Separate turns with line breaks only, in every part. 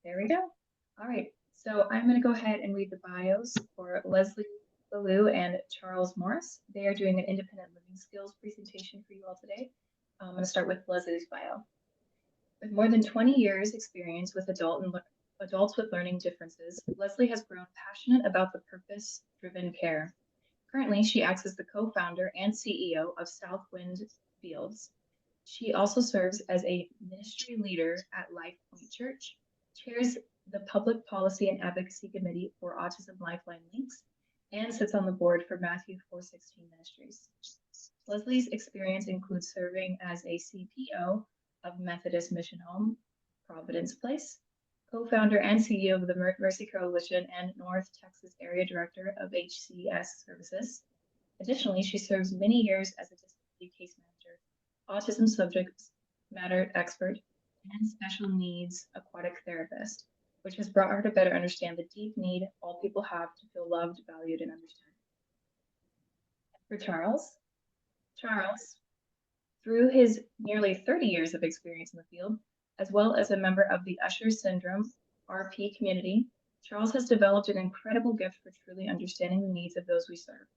There we go. All right. So I'm going to go ahead and read the bios for Leslie Bellew and Charles Morris. They are doing an independent living skills presentation for you all today. I'm going to start with Leslie's bio. With more than 20 years experience with adults with learning differences, Leslie has grown passionate about the purpose-driven care. Currently, she acts as the co-founder and CEO of Southwind Fields. She also serves as a ministry leader at Life Point Church, chairs the Public Policy and Advocacy Committee for Autism Lifeline Links, and sits on the board for Matthew 416 Ministries. Leslie's experience includes serving as a CPO of Methodist Mission Home, Providence Place, co-founder and CEO of the Mercy Coalition and North Texas Area Director of HCS Services. Additionally, she serves many years as a disability case manager, autism subject matter expert, and special needs aquatic therapist, which has brought her to better understand the deep need all people have to feel loved, valued, and understood. For Charles, through his nearly 30 years of experience in the field, as well as a member of the Usher Syndrome RP community, Charles has developed an incredible gift for truly understanding the needs of those we serve.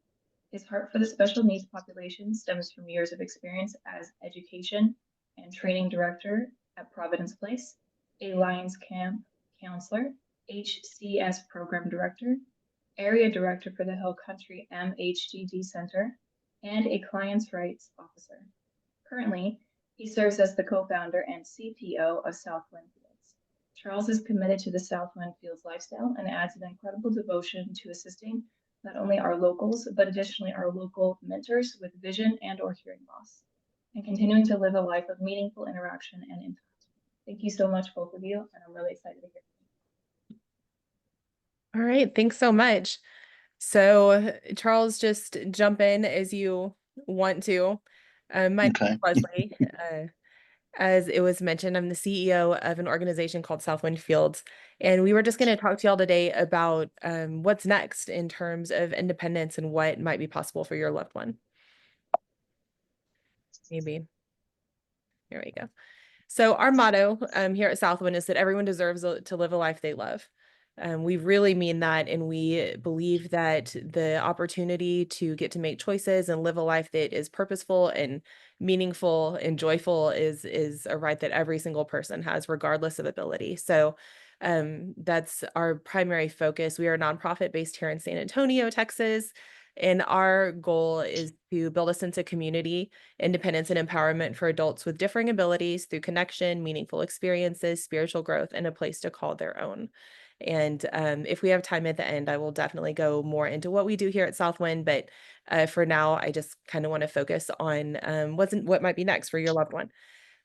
His heart for the special needs population stems from years of experience as education and training director at Providence Place, a Lions Camp counselor, HCS program director, area director for the Hill Country MHGD Center, and a client's rights officer. Currently, he serves as the co-founder and CPO of Southwind Fields. Charles is committed to the Southwind Fields lifestyle and adds an incredible devotion to assisting not only our locals, but additionally our local mentors with vision and or hearing loss, and continuing to live a life of meaningful interaction and impact. Thank you so much, both of you, and I'm really excited to hear from
you. All right, thanks so much. So Charles, just jump in as you want to. My name is Leslie. As it was mentioned, I'm the CEO of an organization called Southwind Fields, and we were just going to talk to y'all today about what's next in terms of independence and what might be possible for your loved one. Maybe. Here we go. So our motto here at Southwind is that everyone deserves to live a life they love. We really mean that, and we believe that the opportunity to get to make choices and live a life that is purposeful and meaningful and joyful is a right that every single person has, regardless of ability. So that's our primary focus. We are a nonprofit based here in San Antonio, Texas. And our goal is to build a sense of community, independence, and empowerment for adults with differing abilities through connection, meaningful experiences, spiritual growth, and a place to call their own. And if we have time at the end, I will definitely go more into what we do here at Southwind. But for now, I just kind of want to focus on what might be next for your loved one.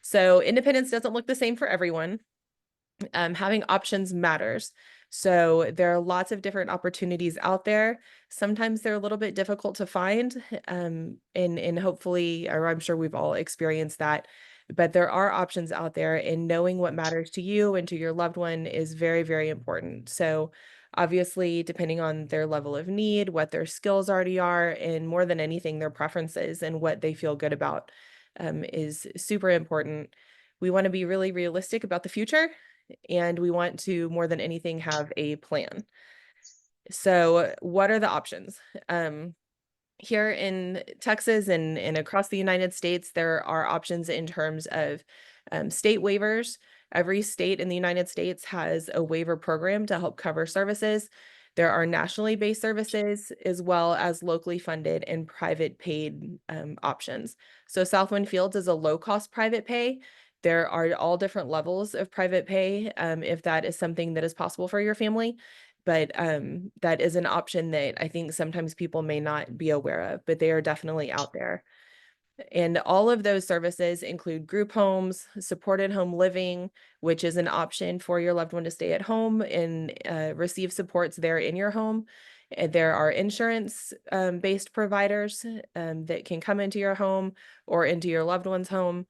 So independence doesn't look the same for everyone. Having options matters. So there are lots of different opportunities out there. Sometimes they're a little bit difficult to find, and hopefully, or I'm sure we've all experienced that, but there are options out there, and knowing what matters to you and to your loved one is very, very important. So obviously, depending on their level of need, what their skills already are, and more than anything, their preferences and what they feel good about is super important. We want to be really realistic about the future, and we want to, more than anything, have a plan. So what are the options? Here in Texas and across the United States, there are options in terms of state waivers. Every state in the United States has a waiver program to help cover services. There are nationally based services as well as locally funded and private paid options. So Southwind Fields is a low-cost private pay. There are all different levels of private pay if that is something that is possible for your family. But that is an option that I think sometimes people may not be aware of, but they are definitely out there. And all of those services include group homes, supported home living, which is an option for your loved one to stay at home and receive supports there in your home. And there are insurance based providers that can come into your home or into your loved one's home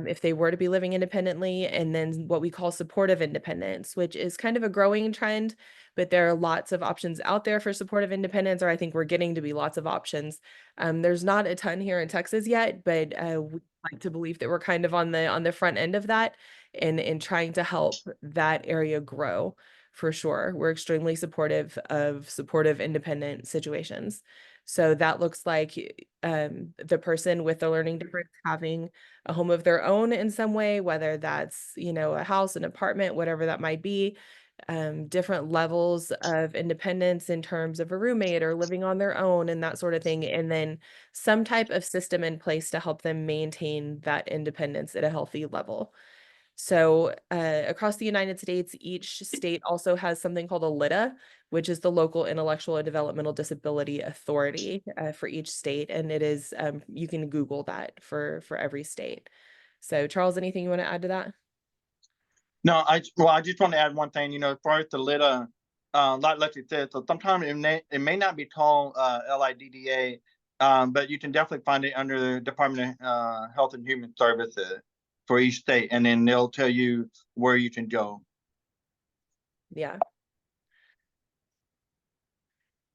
if they were to be living independently. And then what we call supportive independence, which is kind of a growing trend, but there are lots of options out there for supportive independence, or I think we're getting to be lots of options. There's not a ton here in Texas yet, but we like to believe that we're kind of on the front end of that and trying to help that area grow for sure. We're extremely supportive of supportive independent situations. So that looks like the person with the learning difference having a home of their own in some way, whether that's, you know, a house, an apartment, whatever that might be, different levels of independence in terms of a roommate or living on their own and that sort of thing. And then some type of system in place to help them maintain that independence at a healthy level. So, across the United States, each state also has something called a LIDA, which is the Local Intellectual and Developmental Disability Authority for each state, and it is you can Google that for every state. So, Charles, anything you want to add to that?
No, I just want to add one thing. As far as the LIDA, like Leslie said, so sometimes it may not be called LIDDA, but you can definitely find it under the Department of Health and Human Services for each state, and then they'll tell you where you can go.
Yeah.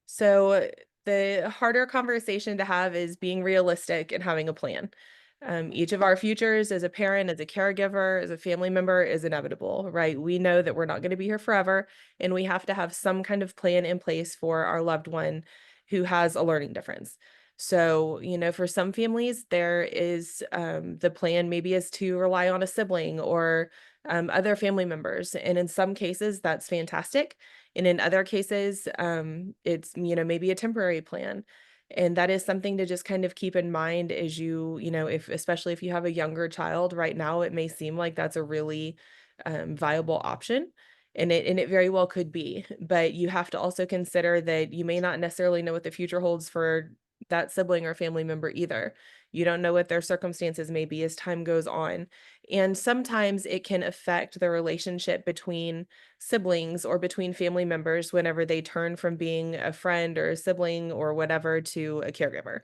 So the harder conversation to have is being realistic and having a plan. Each of our futures as a parent, as a caregiver, as a family member is inevitable, right? We know that we're not going to be here forever, and we have to have some kind of plan in place for our loved one who has a learning difference. So, you know, for some families, there is the plan maybe is to rely on a sibling or other family members. And in some cases, that's fantastic. And in other cases, it's, you know, maybe a temporary plan. And that is something to just kind of keep in mind as you know, if especially if you have a younger child right now, it may seem like that's a really viable option. And it very well could be. But you have to also consider that you may not necessarily know what the future holds for that sibling or family member either. You don't know what their circumstances may be as time goes on. And sometimes it can affect the relationship between siblings or between family members whenever they turn from being a friend or a sibling or whatever to a caregiver.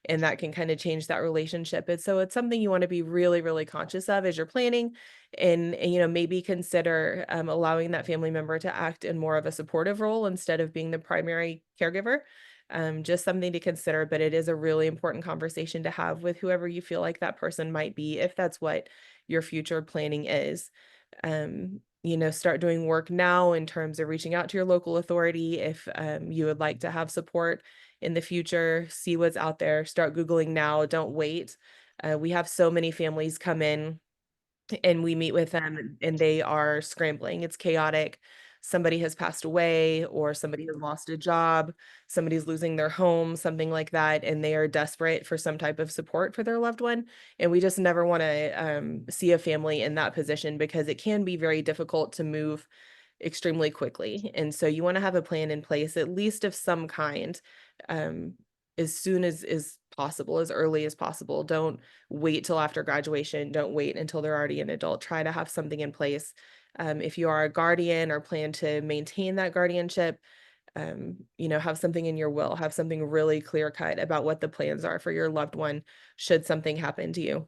And that can kind of change that relationship. And so it's something you want to be really, really conscious of as you're planning and you know, maybe consider allowing that family member to act in more of a supportive role instead of being the primary caregiver. Just something to consider, but it is a really important conversation to have with whoever you feel like that person might be, if that's what your future planning is. You know, start doing work now in terms of reaching out to your local authority if you would like to have support in the future. See what's out there. Start Googling now. Don't wait. We have so many families come in and we meet with them and they are scrambling. It's chaotic. Somebody has passed away or somebody has lost a job, somebody's losing their home, something like that, and they are desperate for some type of support for their loved one. And we just never want to see a family in that position because it can be very difficult to move extremely quickly. And so you want to have a plan in place, at least of some kind, um, as soon as is possible, as early as possible. Don't wait till after graduation. Don't wait until they're already an adult. Try to have something in place. If you are a guardian or plan to maintain that guardianship, you know, have something in your will, have something really clear cut about what the plans are for your loved one should something happen to you.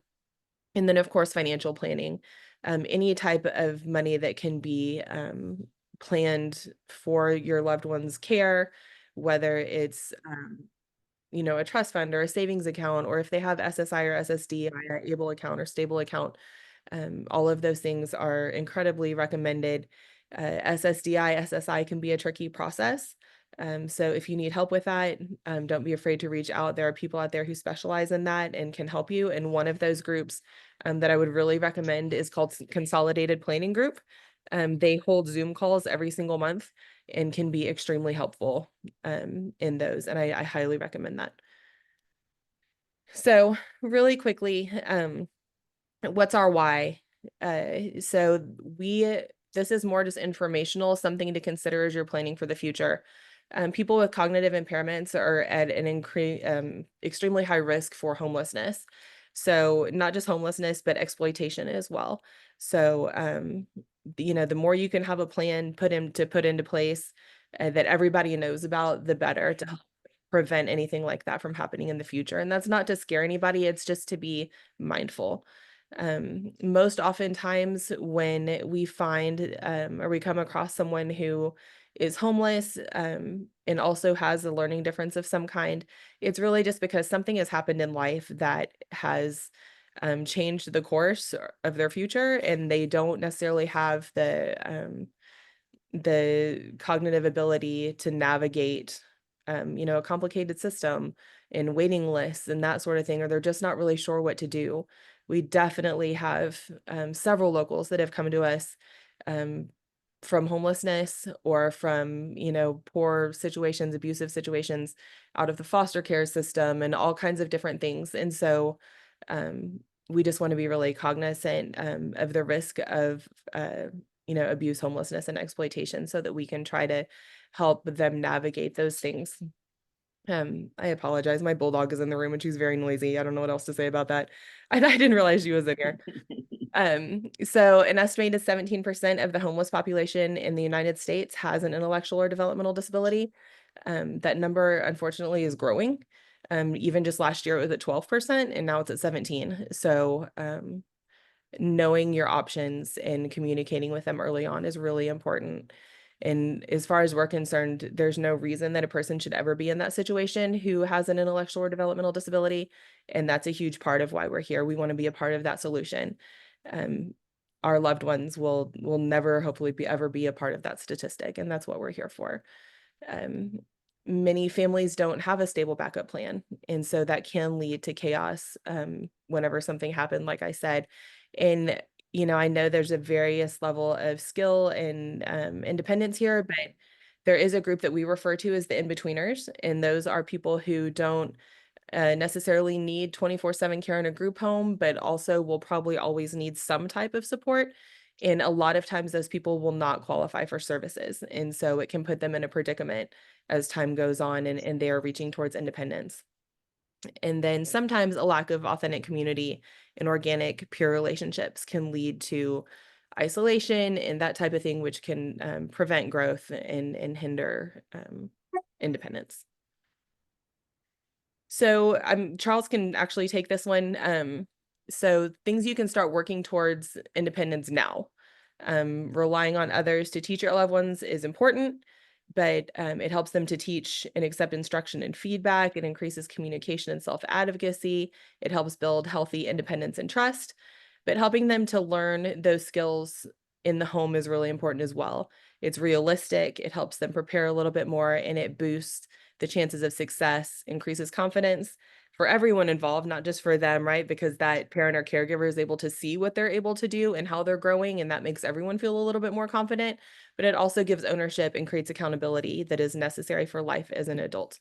And then, of course, financial planning. Any type of money that can be planned for your loved one's care, whether it's you know, a trust fund or a savings account, or if they have SSI or SSD, able account or stable account, all of those things are incredibly recommended. SSDI, SSI can be a tricky process. So if you need help with that, don't be afraid to reach out. There are people out there who specialize in that and can help you. And one of those groups that I would really recommend is called Consolidated Planning Group. They hold Zoom calls every single month and can be extremely helpful in those. And I highly recommend that. So really quickly, what's our why? So this is more just informational, something to consider as you're planning for the future. People with cognitive impairments are at an extremely high risk for homelessness. So not just homelessness, but exploitation as well. So, you know, the more you can have a plan put into place that everybody knows about, the better to help prevent anything like that from happening in the future. And that's not to scare anybody, it's just to be mindful. Most oftentimes when we find or we come across someone who is homeless and also has a learning difference of some kind, it's really just because something has happened in life that has change the course of their future, and they don't necessarily have the cognitive ability to navigate, a complicated system and waiting lists and that sort of thing, or they're just not really sure what to do. We definitely have several locals that have come to us um, from homelessness or from, poor situations, abusive situations out of the foster care system and all kinds of different things. And so um, we just want to be really cognizant of the risk of abuse, homelessness, and exploitation so that we can try to help them navigate those things. I apologize. My bulldog is in the room and she's very noisy. I don't know what else to say about that. I didn't realize she was in here. So an estimated 17% of the homeless population in the United States has an intellectual or developmental disability. That number, unfortunately, is growing. Even just last year, it was at 12%, and now it's at 17. So knowing your options and communicating with them early on is really important. And as far as we're concerned, there's no reason that a person should ever be in that situation who has an intellectual or developmental disability. And that's a huge part of why we're here. We want to be a part of that solution. Our loved ones will never hopefully ever be a part of that statistic. And that's what we're here for. Many families don't have a stable backup plan. And so that can lead to chaos whenever something happened, like I said. And I know there's a various level of skill and independence here, but there is a group that we refer to as the in-betweeners. And those are people who don't necessarily need 24/7 care in a group home, but also will probably always need some type of support. And a lot of times those people will not qualify for services. And so it can put them in a predicament as time goes on and they are reaching towards independence. And then sometimes a lack of authentic community and organic, pure relationships can lead to isolation and that type of thing, which can prevent growth and hinder independence. So Charles can actually take this one. So things you can start working towards independence now. Relying on others to teach your loved ones is important, but it helps them to teach and accept instruction and feedback. It increases communication and self-advocacy. It helps build healthy independence and trust, but helping them to learn those skills in the home is really important as well. It's realistic. It helps them prepare a little bit more, and it boosts the chances of success, increases confidence for everyone involved, not just for them, right? Because that parent or caregiver is able to see what they're able to do and how they're growing, and that makes everyone feel a little bit more confident. But it also gives ownership and creates accountability that is necessary for life as an adult.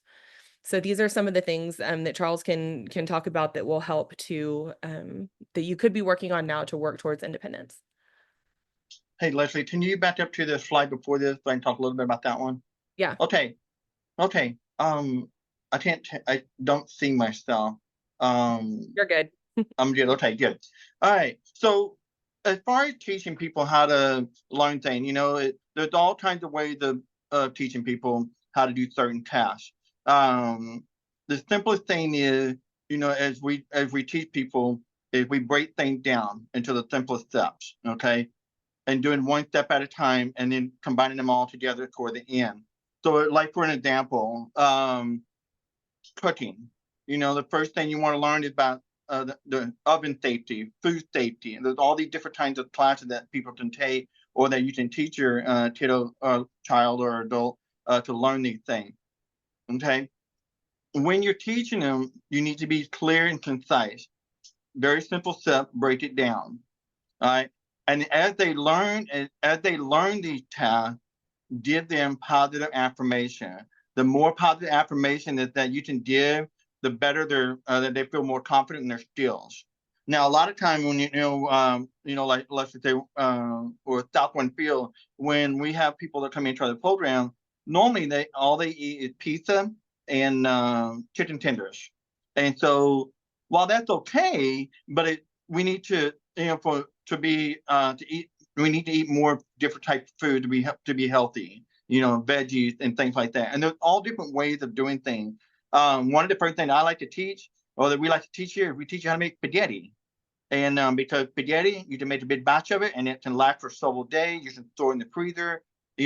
So these are some of the things that Charles can talk about that will help to that you could be working on now to work towards independence.
Hey, Leslie, can you back up to the slide before this so I can talk a little bit about that one?
Yeah.
Okay. I don't see myself.
You're good.
I'm good. Okay, good. All right. So as far as teaching people how to learn things, there's all kinds of ways of teaching people how to do certain tasks. The simplest thing is, as we teach people, is we break things down into the simplest steps, okay? And doing one step at a time and then combining them all together toward the end. So like for an example, cooking, the first thing you want to learn is about the oven safety, food safety, and there's all these different kinds of classes that people can take or that you can teach your kiddo, child or adult to learn these things, okay? When you're teaching them, you need to be clear and concise. Very simple step, break it down, all right? And as they learn these tasks, give them positive affirmation. The more positive affirmation that you can give, the better that they feel more confident in their skills. Now, a lot of time when like let's say or Southwind Fields, when we have people that come into the program, normally all they eat is pizza and chicken tenders, and so while that's okay, but we need to to eat. We need to eat more different types of food to be healthy, veggies and things like that. And there's all different ways of doing things. One of the first things I like to teach, or that we like to teach here, we teach you how to make spaghetti. And because spaghetti, you can make a big batch of it, and it can last for several days. You can store it in the freezer,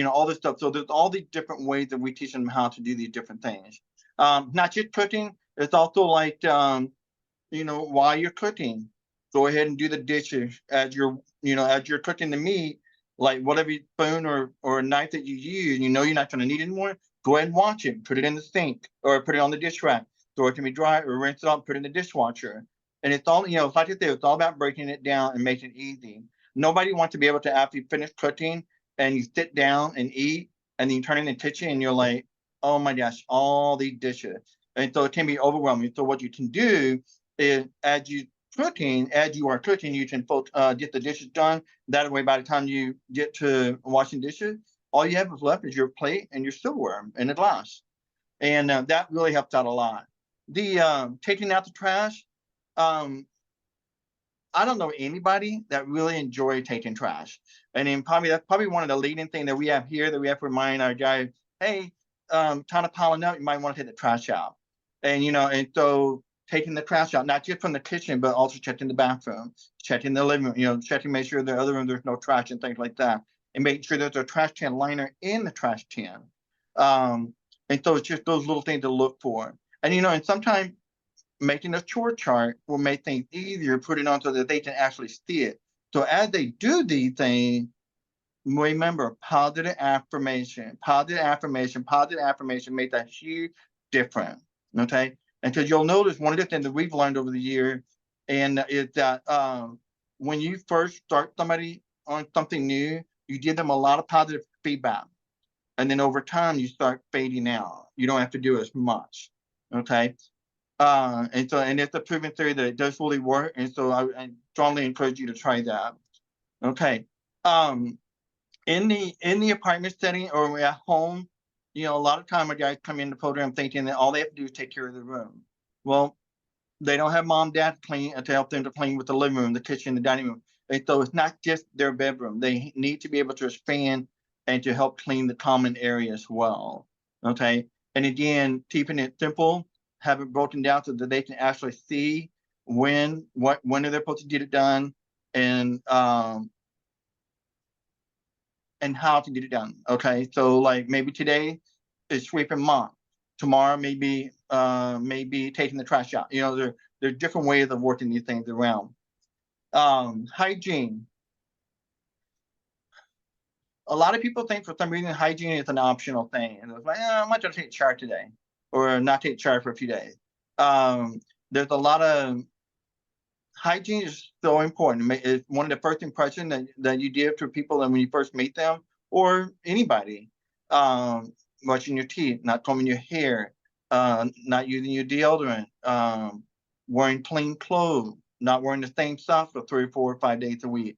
all this stuff. So there's all these different ways that we teach them how to do these different things. Not just cooking. It's also like, while you're cooking, go ahead and do the dishes as you're cooking the meat, like whatever spoon or knife that you use, you're not going to need anymore. Go ahead and wash it, put it in the sink or put it on the dish rack. So it can be dry or rinse it out, put it in the dishwasher. And it's all, it's like I said, it's all about breaking it down and making it easy. Nobody wants to be able to, after you finish cooking and you sit down and eat, and then you turn in the kitchen and you're like, oh my gosh, all these dishes. And so it can be overwhelming. So what you can do is as you are cooking, you can get the dishes done. That way, by the time you get to washing dishes, all you have left is your plate and your silverware and a glass. And that really helps out a lot. The taking out the trash, I don't know anybody that really enjoy taking trash. And then that's probably one of the leading things that we have here, that we have to remind our guys, hey, time to piling up, you might want to take the trash out. And and so taking the trash out, not just from the kitchen, but also checking the bathroom, checking the living room, checking, make sure the other room there's no trash and things like that. And making sure there's a trash can liner in the trash can. And so it's just those little things to look for. And and sometimes making a chore chart will make things easier, put it on so that they can actually see it. So as they do these things, remember positive affirmation makes a huge difference. Okay. And because you'll notice one of the things that we've learned over the years, and is that when you first start somebody on something new, you give them a lot of positive feedback. And then over time, you start fading out. You don't have to do as much. Okay. And it's a proven theory that it does really work. And so I strongly encourage you to try that. Okay. In the apartment setting or at home, a lot of time our guys come in the program thinking that all they have to do is take care of the room. Well, they don't have mom, dad to help them to clean with the living room, the kitchen, the dining room. And so it's not just their bedroom. They need to be able to expand and to help clean the common area as well. Okay. And again, keeping it simple, have it broken down so that they can actually see when are they supposed to get it done, and how to get it done. Okay. So like maybe today is sweep and mop. Tomorrow maybe taking the trash out. There are different ways of working these things around. Hygiene. A lot of people think for some reason hygiene is an optional thing. And it's like, I'm not going to take a shower today or not take a shower for a few days. There's a lot of hygiene is so important. It's one of the first impressions that you give to people when you first meet them or anybody. Brushing your teeth, not combing your hair, not using your deodorant, wearing clean clothes, not wearing the same socks for 3 or 4 or 5 days a week.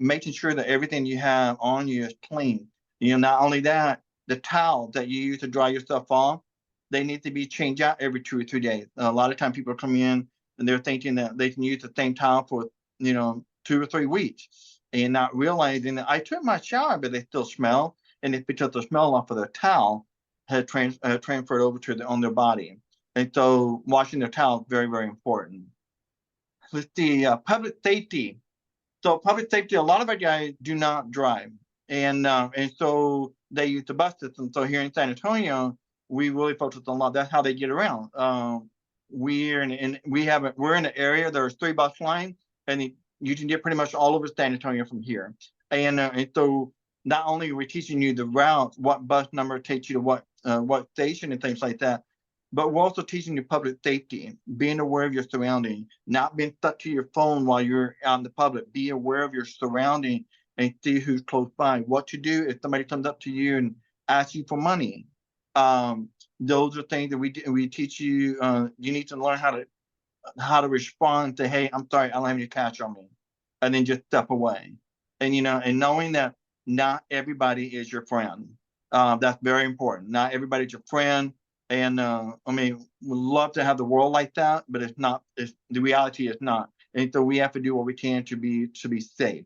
Making sure that everything you have on you is clean. Not only that, the towels that you use to dry yourself off, they need to be changed out every 2 or 3 days. A lot of times people come in and they're thinking that they can use the same towel for 2 or 3 weeks, and not realizing that I took my shower, but they still smell, and it's because the smell off of their towel had transferred over to on their body. And so washing their towel is very, very important. Let's see, public safety. So public safety, a lot of our guys do not drive, and so they use the bus system. So here in San Antonio, we really focus on a lot. That's how they get around. We're in an area. There's 3 bus lines, and you can get pretty much all over San Antonio from here. And so not only are we teaching you the route, what bus number takes you to what station and things like that, but we're also teaching you public safety, being aware of your surroundings, not being stuck to your phone while you're out in the public. Be aware of your surroundings and see who's close by. What to do if somebody comes up to you and asks you for money. Those are things that we teach you. You need to learn how to respond to, hey, I'm sorry, I don't have any cash on me, and then just step away. And and knowing that not everybody is your friend. That's very important. Not everybody's your friend. And we love to have the world like that, but it's not. The reality is not. And so we have to do what we can to be safe.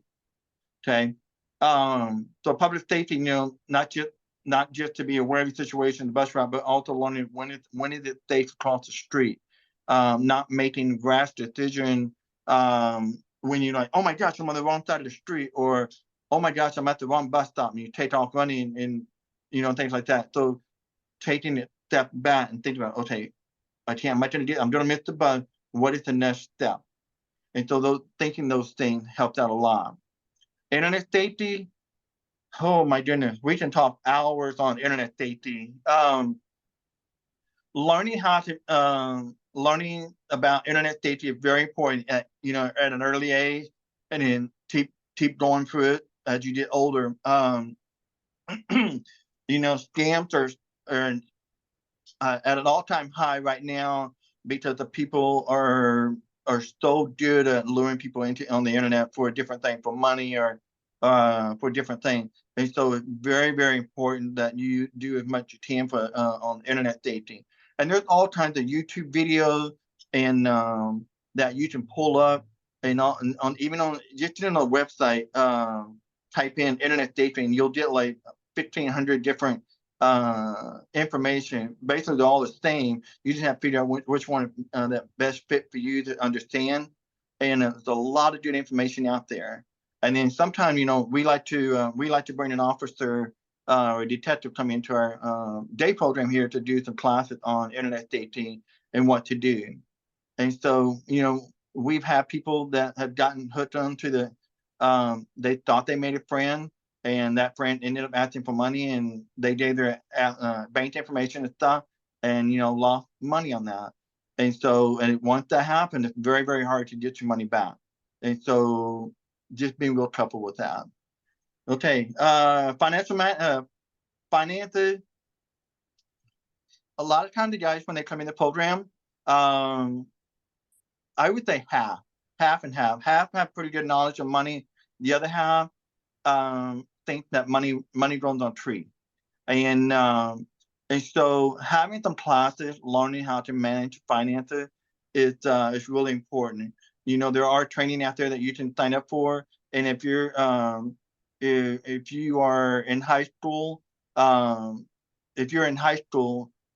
Okay. So public safety, not just to be aware of the situation in the bus route, but also learning when is it safe to cross the street. Not making rash decisions when you're like, oh my gosh, I'm on the wrong side of the street, or oh my gosh, I'm at the wrong bus stop, and you take off running and things like that. So taking a step back and thinking about, okay, I'm going to miss the bus. What is the next step? And so thinking those things helped out a lot. Internet safety, oh my goodness, we can talk hours on internet safety. Learning about internet safety is very important at an early age, and then keep going through it as you get older. Scams are at an all-time high right now because the people are so good at luring people into on the internet for different things, for money or for different things. And so it's very, very important that you do as much as you can for on internet safety. And there's all kinds of YouTube videos and that you can pull up and even on just on a website, type in internet safety and you'll get like 1,500 different information. Basically all the same. You just have to figure out which one that best fit for you to understand. And there's a lot of good information out there. And then sometimes we like to bring an officer or a detective come into our day program here to do some classes on internet safety and what to do. And so we've had people that have gotten hooked onto they thought they made a friend, and that friend ended up asking for money, and they gave their bank information and stuff, and lost money on that. And so, and once that happened, it's very, very hard to get your money back. And so, just being real careful with that. Okay, finances. A lot of times, the guys when they come in the program, I would say half and half. Half have pretty good knowledge of money. The other half think that money grows on trees. And so having some classes, learning how to manage finances is really important. There are training out there that you can sign up for. And if you are in high school,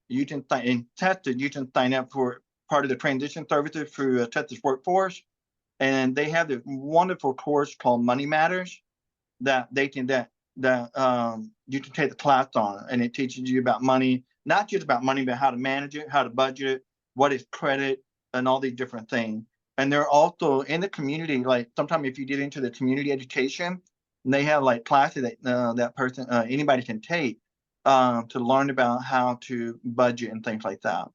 you can sign up for part of the transition services through Texas Workforce. And they have this wonderful course called Money Matters that you can take the class on, and it teaches you about money, not just about money, but how to manage it, how to budget it, what is credit, and all these different things. And they're also in the community, like sometimes if you get into the community education, they have like classes that anybody can take to learn about how to budget and things like that.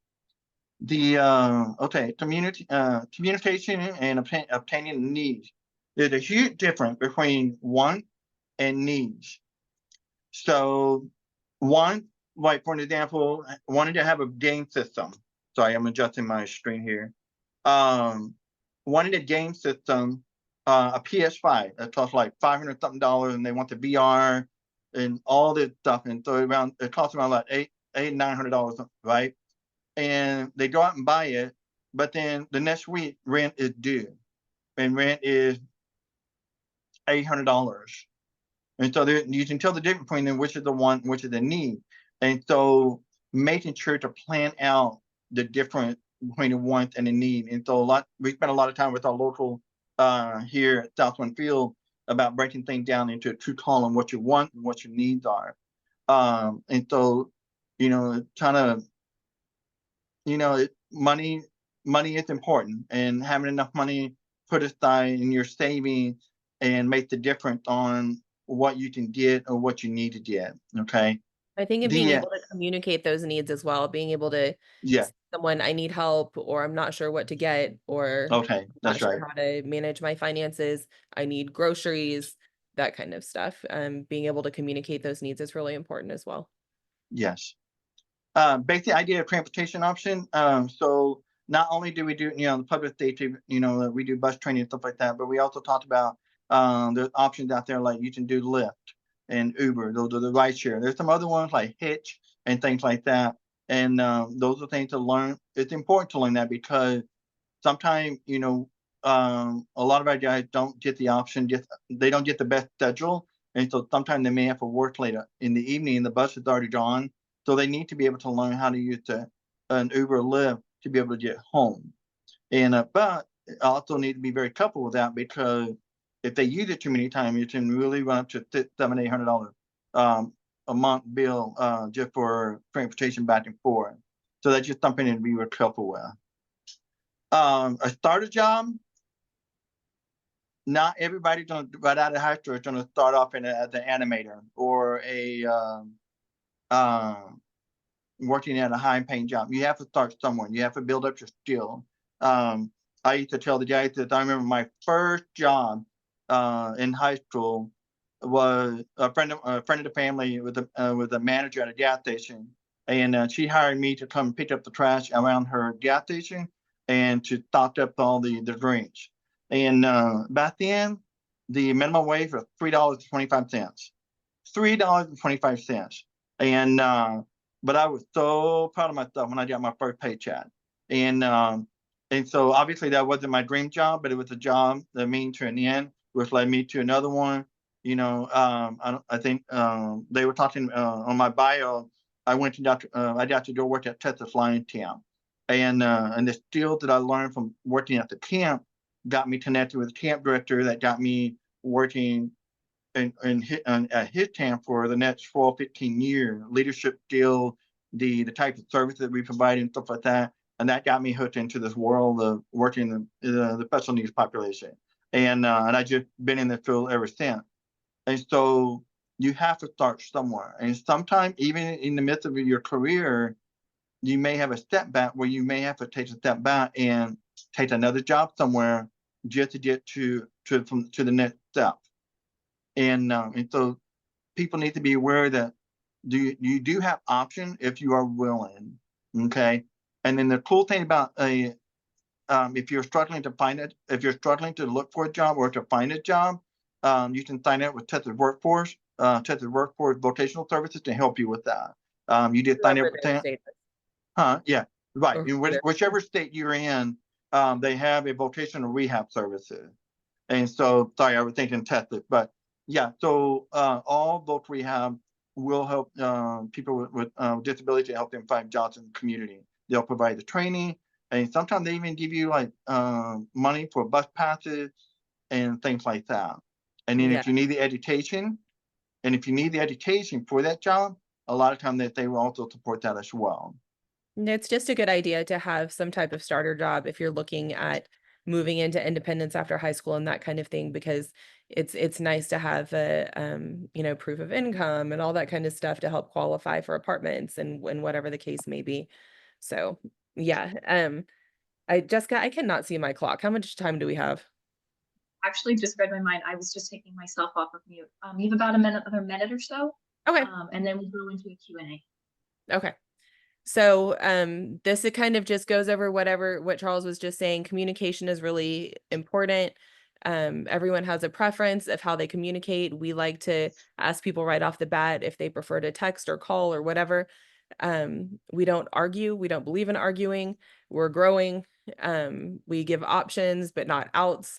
Communication and obtaining needs. There's a huge difference between want and needs. So one, like for an example, wanting to have a game system. Sorry, I'm adjusting my screen here. Wanting a game system, a PS5 that costs like $500 something, and they want the VR and all this stuff, and so it costs around like $900, right? And they go out and buy it, but then the next week rent is due, and rent is $800. And so you can tell the difference between them, which is the want, which is the need. And so making sure to plan out the difference between the want and the need. And so we spent a lot of time with our local here at Southwind Fields about breaking things down into a true column, what you want and what your needs are. And so, kind of, money is important, and having enough money put aside in your savings and make the difference on what you can get or what you need to get. Okay.
I think being able to communicate those needs as well, being able to someone, I need help, or I'm not sure what to get, or
okay, that's
not
right.
sure how to manage my finances. I need groceries, that kind of stuff. Being able to communicate those needs is really important as well.
Yes. Basic idea of transportation option. So not only do we do, the public safety, we do bus training and stuff like that, but we also talked about there's options out there like you can do Lyft and Uber. Those are the ride share. There's some other ones like Hitch and things like that. And those are things to learn. It's important to learn that because sometimes, a lot of our guys don't get the option, they don't get the best schedule. And so sometimes they may have to work later in the evening and the bus is already gone. So they need to be able to learn how to use an Uber or Lyft to be able to get home. And but also need to be very careful with that, because if they use it too many times, you can really run up to $700-800 a month bill just for transportation back and forth. So that's just something to be real careful with. A starter job. not everybody gonna right out of high school is gonna start off as an animator or a working at a high paying job. You have to start somewhere. You have to build up your skill. I used to tell the guys that I remember my first job in high school was a friend of the family with a manager at a gas station, and she hired me to come pick up the trash around her gas station and to stock up all the drinks. And back then, the minimum wage was $3.25. $3.25, and but I was so proud of myself when I got my first paycheck. And so obviously that wasn't my dream job, but it was a job that means to an end, which led me to another one. I think they were talking on my bio. I got to go work at Texas Lion Camp, and the skills that I learned from working at the camp got me connected with the camp director that got me working at his camp for the next 12, 15 years, leadership skill, the type of service that we provide and stuff like that. And that got me hooked into this world of working the special needs population. And I just been in the field ever since. And so you have to start somewhere. And sometimes even in the midst of your career, you may have a step back where you may have to take a step back and take another job somewhere just to get to the next step. And so people need to be aware that you do have options if you are willing. Okay. And then the cool thing about if you're struggling to find it, if you're struggling to look for a job or to find a job, you can sign up with Texas Workforce Vocational Services to help you with that. You just sign up with that. Yeah, right. In whichever state you're in, they have a vocational rehab services. And so, sorry, I was thinking Texas, but yeah. So all voc rehab will help people with disability to help them find jobs in the community. They'll provide the training, and sometimes they even give you like money for bus passes and things like that. And then if you need the education, for that job, a lot of times they will also support that as well.
It's just a good idea to have some type of starter job if you're looking at moving into independence after high school and that kind of thing, because it's nice to have a proof of income and all that kind of stuff to help qualify for apartments and whatever the case may be. So yeah. Jessica, I cannot see my clock. How much time do we have?
Actually, just read my mind. I was just taking myself off of mute. You have about another minute or so.
Okay.
And then we'll go into a Q&A.
Okay. So this, it kind of just goes over what Charles was just saying. Communication is really important. Everyone has a preference of how they communicate. We like to ask people right off the bat if they prefer to text or call or whatever. We don't argue. We don't believe in arguing. We're growing. We give options, but not outs.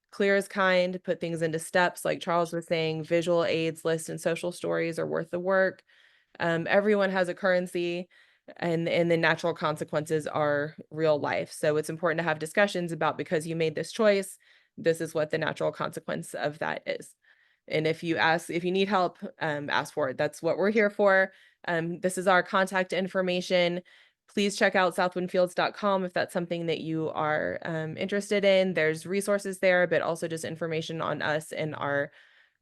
Clear is kind, put things into steps. Like Charles was saying, visual aids, lists, and social stories are worth the work. Everyone has a currency, and the natural consequences are real life. So it's important to have discussions about, because you made this choice, this is what the natural consequence of that is. And if you need help, ask for it. That's what we're here for. This is our contact information. Please check out southwindfields.com if that's something that you are interested in. There's resources there, but also just information on us and our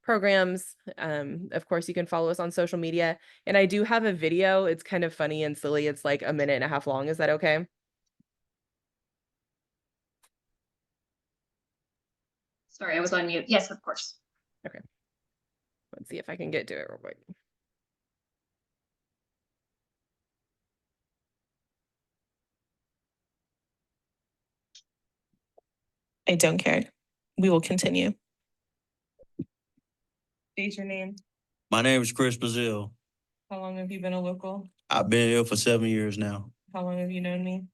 programs. Of course, you can follow us on social media. And I do have a video. It's kind of funny and silly. It's like 1.5 minutes long. Is that okay?
Sorry, I was on mute. Yes, of course.
Okay. Let's see if I can get to it real quick.
I don't care. We will continue.
State your name.
My name is Chris Brazil.
How long have you been a local?
I've been here for 7 years now.
How long have you known me?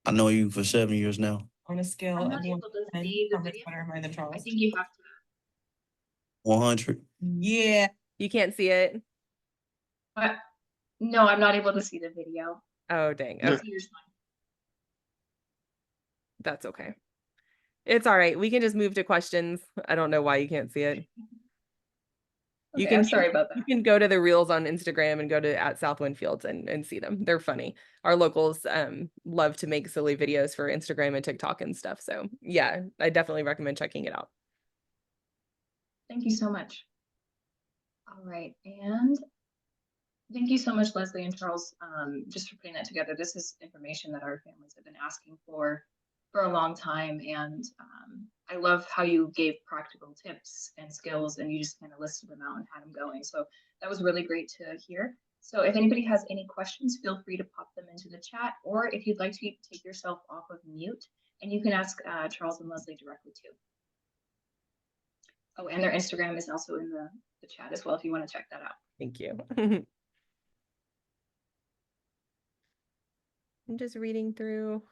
I know you for 7 years now.
On a scale
I'm
of
not
1
able to
to 10,
see the
how much
video.
better am I than Charles?
I think you have to.
100.
Yeah. You can't see it?
No, I'm not able to see the video.
Oh, dang.
Yeah.
Okay. That's okay. It's all right. We can just move to questions. I don't know why you can't see it.
Okay, I'm sorry about that.
You can go to the reels on Instagram and go to @SouthwindFields and see them. They're funny. Our locals love to make silly videos for Instagram and TikTok and stuff. So yeah, I definitely recommend checking it out.
Thank you so much. All right, and thank you so much, Leslie and Charles, just for putting that together. This is information that our families have been asking for a long time, and I love how you gave practical tips and skills, and you just kind of listed them out and had them going. So that was really great to hear. So if anybody has any questions, feel free to pop them into the chat, or if you'd like to, you can take yourself off of mute, and you can ask Charles and Leslie directly too. Oh, and their Instagram is also in the chat as well, if you want to check that out.
Thank you. I'm just reading through.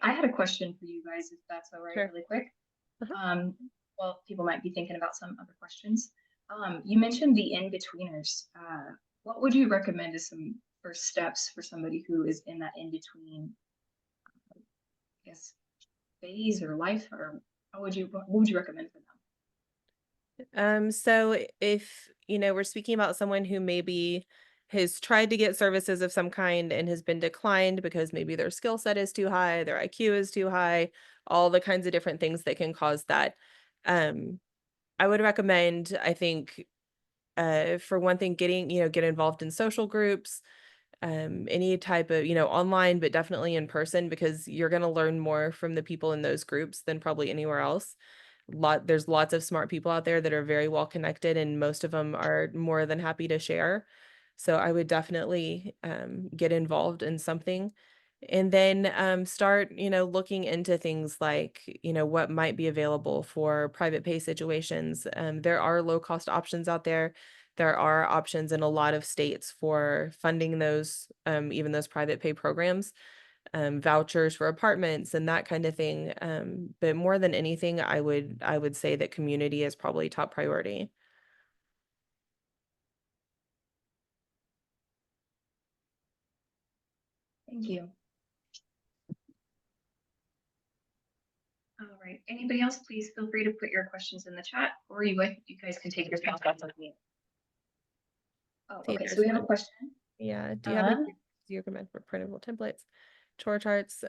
I had a question for you guys, if that's all right,
Sure.
really quick.
Uh-huh.
Well, people might be thinking about some other questions. You mentioned the in-betweeners. What would you recommend as some first steps for somebody who is in that in-between, I guess, phase or life, or what would you recommend for them?
So if, we're speaking about someone who maybe has tried to get services of some kind and has been declined because maybe their skill set is too high, their IQ is too high, all the kinds of different things that can cause that. I would recommend, I think, for one thing, get involved in social groups, any type of, online, but definitely in person, because you're going to learn more from the people in those groups than probably anywhere else. There's lots of smart people out there that are very well connected, and most of them are more than happy to share. So I would definitely get involved in something, and then start, looking into things like, what might be available for private pay situations. There are low cost options out there. There are options in a lot of states for funding those, even those private pay programs, vouchers for apartments and that kind of thing. But more than anything, I would say that community is probably top priority.
Thank you. All right. Anybody else, please feel free to put your questions in the chat, or you guys can take your thoughts on me. Oh,
See,
okay. So
there's
we have a
one.
question.
Yeah. Do you have any you recommend for printable templates, chore charts?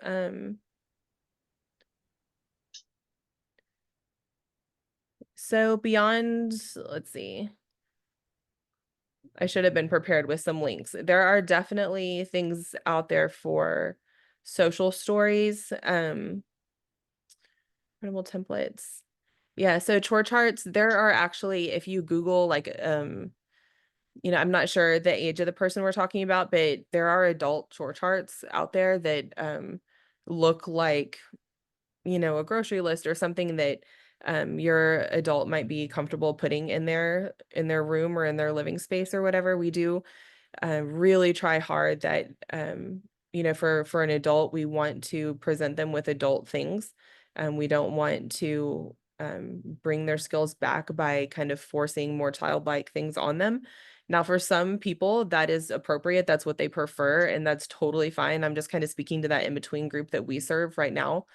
So beyond, let's see. I should have been prepared with some links. There are definitely things out there for social stories, printable templates. Yeah, so chore charts, there are actually, if you Google like I'm not sure the age of the person we're talking about, but there are adult chore charts out there that look like, a grocery list or something that your adult might be comfortable putting in their room or in their living space or whatever. We do really try hard that for an adult, we want to present them with adult things. We don't want to bring their skills back by kind of forcing more childlike things on them. Now, for some people, that is appropriate. That's what they prefer, and that's totally fine. I'm just kind of speaking to that in-between group that we serve right now.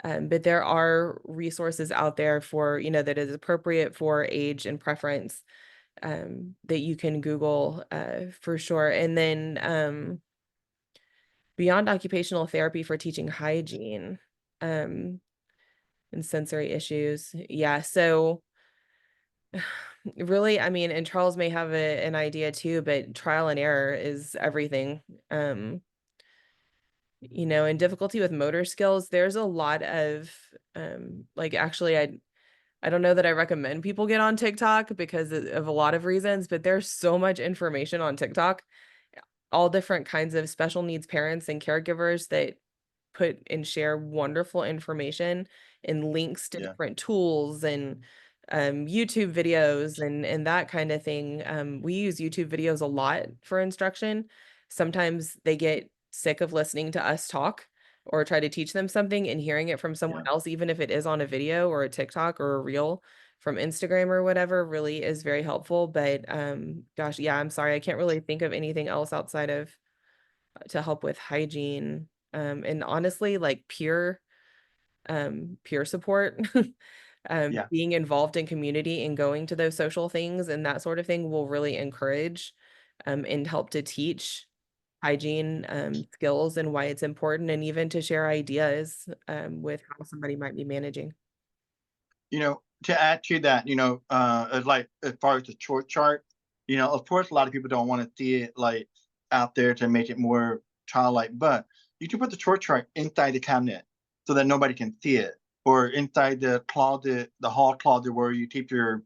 But there are resources out there for, that is appropriate for age and preference, that you can Google for sure. And then beyond occupational therapy for teaching hygiene and sensory issues. Yeah. So really, I mean, and Charles may have an idea too, but trial and error is everything. And difficulty with motor skills, there's a lot of like, actually, I don't know that I recommend people get on TikTok because of a lot of reasons, but there's so much information on TikTok, all different kinds of special needs parents and caregivers that put and share wonderful information and links to
Yeah.
different tools and YouTube videos and that kind of thing. We use YouTube videos a lot for instruction. Sometimes they get sick of listening to us talk or try to teach them something, and hearing it from someone else, even if it is on a video or a TikTok or a reel from Instagram or whatever, really is very helpful. But gosh, yeah, I'm sorry, I can't really think of anything else outside of to help with hygiene. And honestly, like peer support,
Yeah.
being involved in community and going to those social things and that sort of thing will really encourage and help to teach hygiene skills and why it's important, and even to share ideas with how somebody might be managing.
You know, to add to that, as far as the chore chart, of course, a lot of people don't want to see it like out there to make it more childlike, but you can put the chore chart inside the cabinet so that nobody can see it, or inside the closet, the hall closet where you keep your,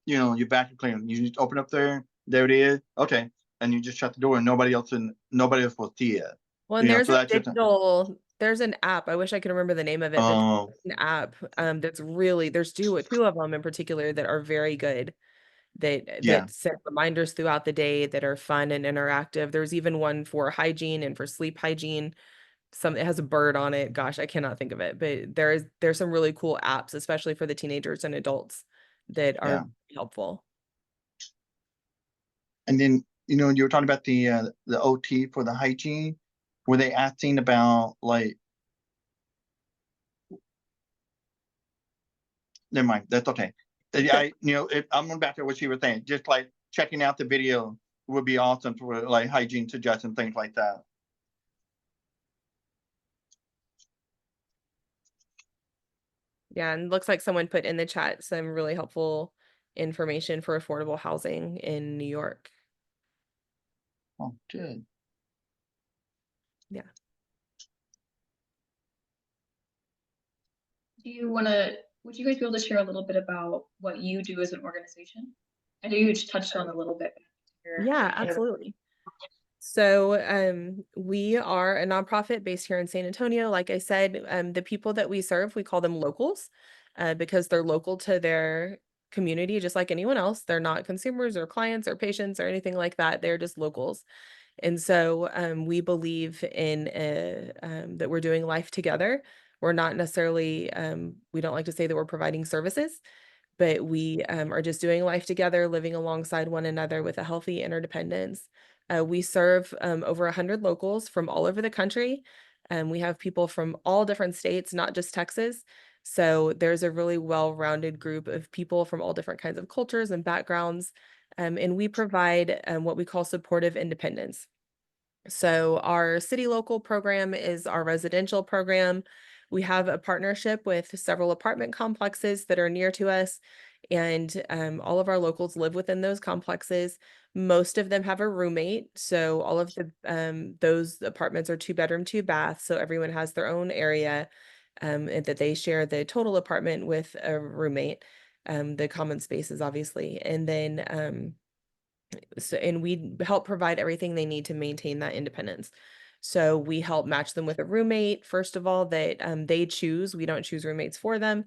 your vacuum cleaner. You just open up there it is. Okay. And you just shut the door and nobody else will see it.
Well, and there's
So
a
that's just,
there's an app. I wish I could remember the name of it, but
oh,
there's an app that's really, there's two of them in particular that are very good,
yeah,
that set reminders throughout the day that are fun and interactive. There's even one for hygiene and for sleep hygiene. It has a bird on it. Gosh, I cannot think of it, but there's some really cool apps, especially for the teenagers and adults, that
yeah.
are helpful.
And then, you were talking about the OT for the hygiene. Were they asking about like, never mind, that's okay. I'm going back to what you were saying, just like checking out the video would be awesome for like hygiene suggestions, things like that.
Yeah, and looks like someone put in the chat some really helpful information for affordable housing in New York.
Oh, good.
Yeah.
Would you guys be able to share a little bit about what you do as an organization? I know you just touched on a little bit.
Yeah, absolutely. So we are a nonprofit based here in San Antonio. Like I said, the people that we serve, we call them locals because they're local to their community, just like anyone else. They're not consumers or clients or patients or anything like that. They're just locals. And so we believe in that we're doing life together. We're not necessarily, we don't like to say that we're providing services, but we are just doing life together, living alongside one another with a healthy interdependence. We serve over 100 locals from all over the country. We have people from all different states, not just Texas. So there's a really well-rounded group of people from all different kinds of cultures and backgrounds. And we provide what we call supportive independence. So our city local program is our residential program. We have a partnership with several apartment complexes that are near to us, and all of our locals live within those complexes. Most of them have a roommate, so all of those apartments are 2-bedroom, 2-bath, so everyone has their own area, and that they share the total apartment with a roommate, the common spaces, obviously, and then and we help provide everything they need to maintain that independence. So we help match them with a roommate, first of all, that they choose. We don't choose roommates for them.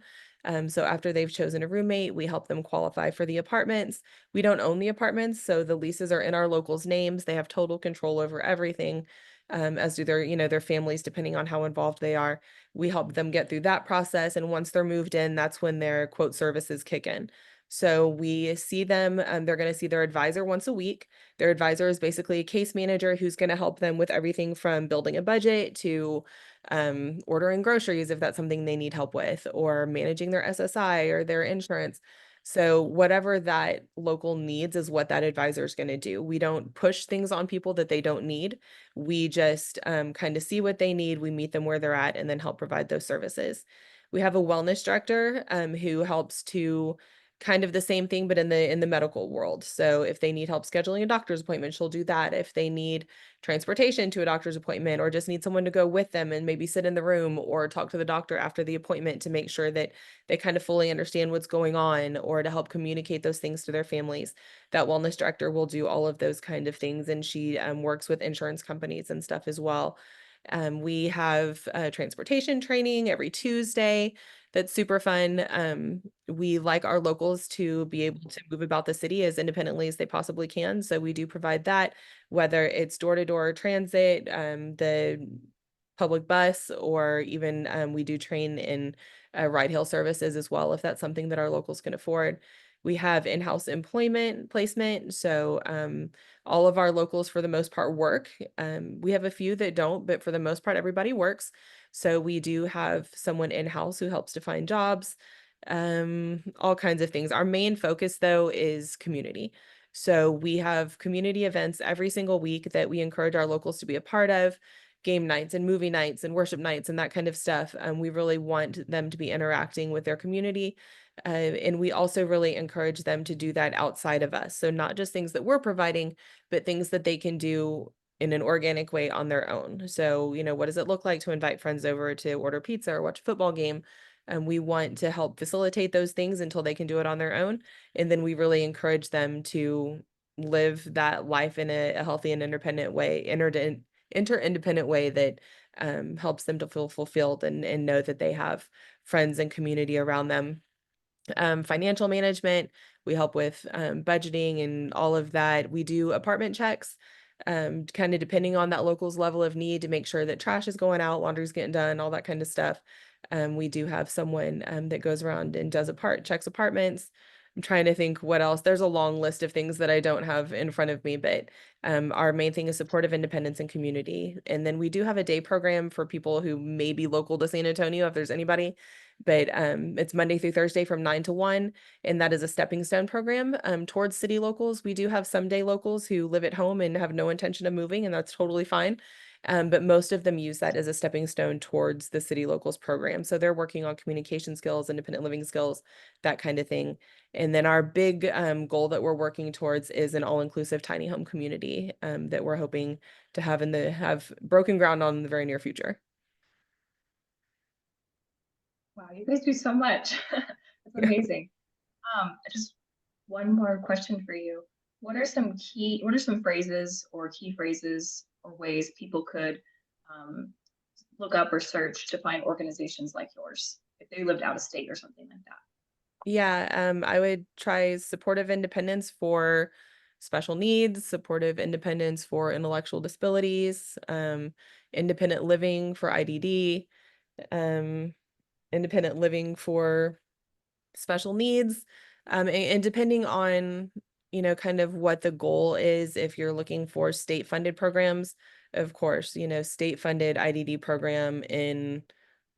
So after they've chosen a roommate, we help them qualify for the apartments. We don't own the apartments, so the leases are in our locals' names. They have total control over everything, as do their families, depending on how involved they are. We help them get through that process, and once they're moved in, that's when their quote services kick in. So we see them, they're going to see their advisor once a week. Their advisor is basically a case manager who's going to help them with everything from building a budget to ordering groceries if that's something they need help with, or managing their SSI or their insurance. So whatever that local needs is what that advisor is going to do. We don't push things on people that they don't need. We just kind of see what they need. We meet them where they're at and then help provide those services. We have a wellness director who helps to kind of the same thing, but in the medical world. So if they need help scheduling a doctor's appointment, she'll do that. If they need transportation to a doctor's appointment, or just need someone to go with them and maybe sit in the room or talk to the doctor after the appointment to make sure that they kind of fully understand what's going on, or to help communicate those things to their families, that wellness director will do all of those kind of things. And she works with insurance companies and stuff as well. We have transportation training every Tuesday. That's super fun. We like our locals to be able to move about the city as independently as they possibly can. So we do provide that, whether it's door-to-door transit, the public bus, or even we do train in ride-hail services as well, if that's something that our locals can afford. We have in-house employment placement. So all of our locals, for the most part, work. We have a few that don't, but for the most part, everybody works. So we do have someone in-house who helps to find jobs, all kinds of things. Our main focus, though, is community. So we have community events every single week that we encourage our locals to be a part of, game nights and movie nights and worship nights and that kind of stuff. We really want them to be interacting with their community. And we also really encourage them to do that outside of us. So not just things that we're providing, but things that they can do in an organic way on their own. So, what does it look like to invite friends over to order pizza or watch a football game? And we want to help facilitate those things until they can do it on their own. And then we really encourage them to live that life in a healthy and independent way, interdependent way that helps them to feel fulfilled and know that they have friends and community around them. Financial management, we help with budgeting and all of that. We do apartment checks, kind of depending on that local's level of need to make sure that trash is going out, laundry's getting done, all that kind of stuff. We do have someone that goes around and checks apartments. I'm trying to think what else. There's a long list of things that I don't have in front of me, but our main thing is supportive independence and community. And then we do have a day program for people who may be local to San Antonio, if there's anybody, but it's Monday through Thursday from 9 to 1, and that is a stepping stone program towards city locals. We do have some day locals who live at home and have no intention of moving, and that's totally fine. But most of them use that as a stepping stone towards the city locals program. So they're working on communication skills, independent living skills, that kind of thing. And then our big goal that we're working towards is an all-inclusive tiny home community that we're hoping to have broken ground on in the very near future.
Wow, you guys do so much. That's amazing. Just one more question for you. What are some phrases or key phrases or ways people could look up or search to find organizations like yours if they lived out of state or something like that?
Yeah, I would try supportive independence for special needs, supportive independence for intellectual disabilities, independent living for IDD, independent living for special needs. And depending on, kind of what the goal is, if you're looking for state funded programs, of course, state funded IDD program in,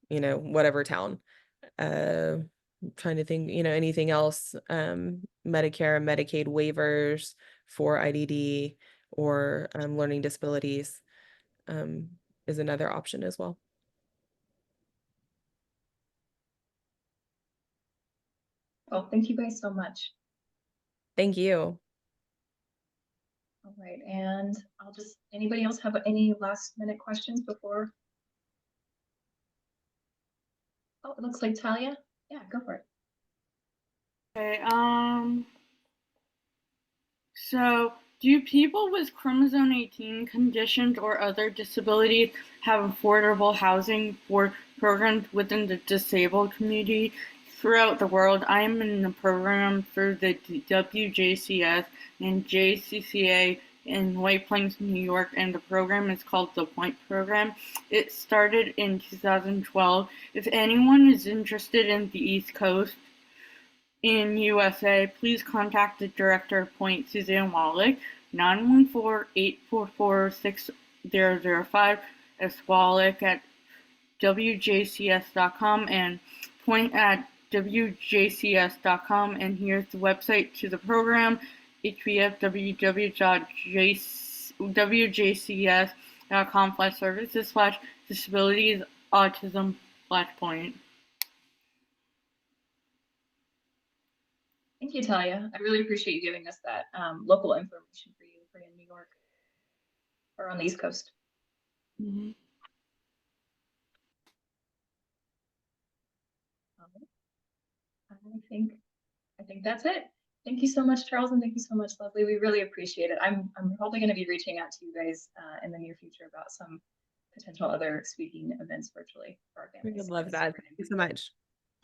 whatever town. I'm trying to think, anything else, Medicare and Medicaid waivers for IDD or learning disabilities is another option as well.
Well, thank you guys so much.
Thank you.
All right, and anybody else have any last minute questions before? Oh, it looks like Talia. Yeah, go for it.
Okay, so do people with chromosome 18 conditions or other disabilities have affordable housing for programs within the disabled community throughout the world? I am in the program for the WJCS and JCCA in White Plains, New York, and the program is called the Point Program. It started in 2012. If anyone is interested in the East Coast in USA, please contact the Director of Point, Suzanne Wallach, 914-844-6005, as Wallach at WJCS.com and Point at WJCS.com. And here's the website to the program, www.wjcs.com/services/disabilities/autism/point.
Thank you, Talia. I really appreciate you giving us that local information for you in New York or on the East Coast.
Mm-hmm.
I think that's it. Thank you so much, Charles, and thank you so much, Leslie. We really appreciate it. I'm probably going to be reaching out to you guys in the near future about some potential other speaking events virtually for our
We
families.
would love that. Thank you so much.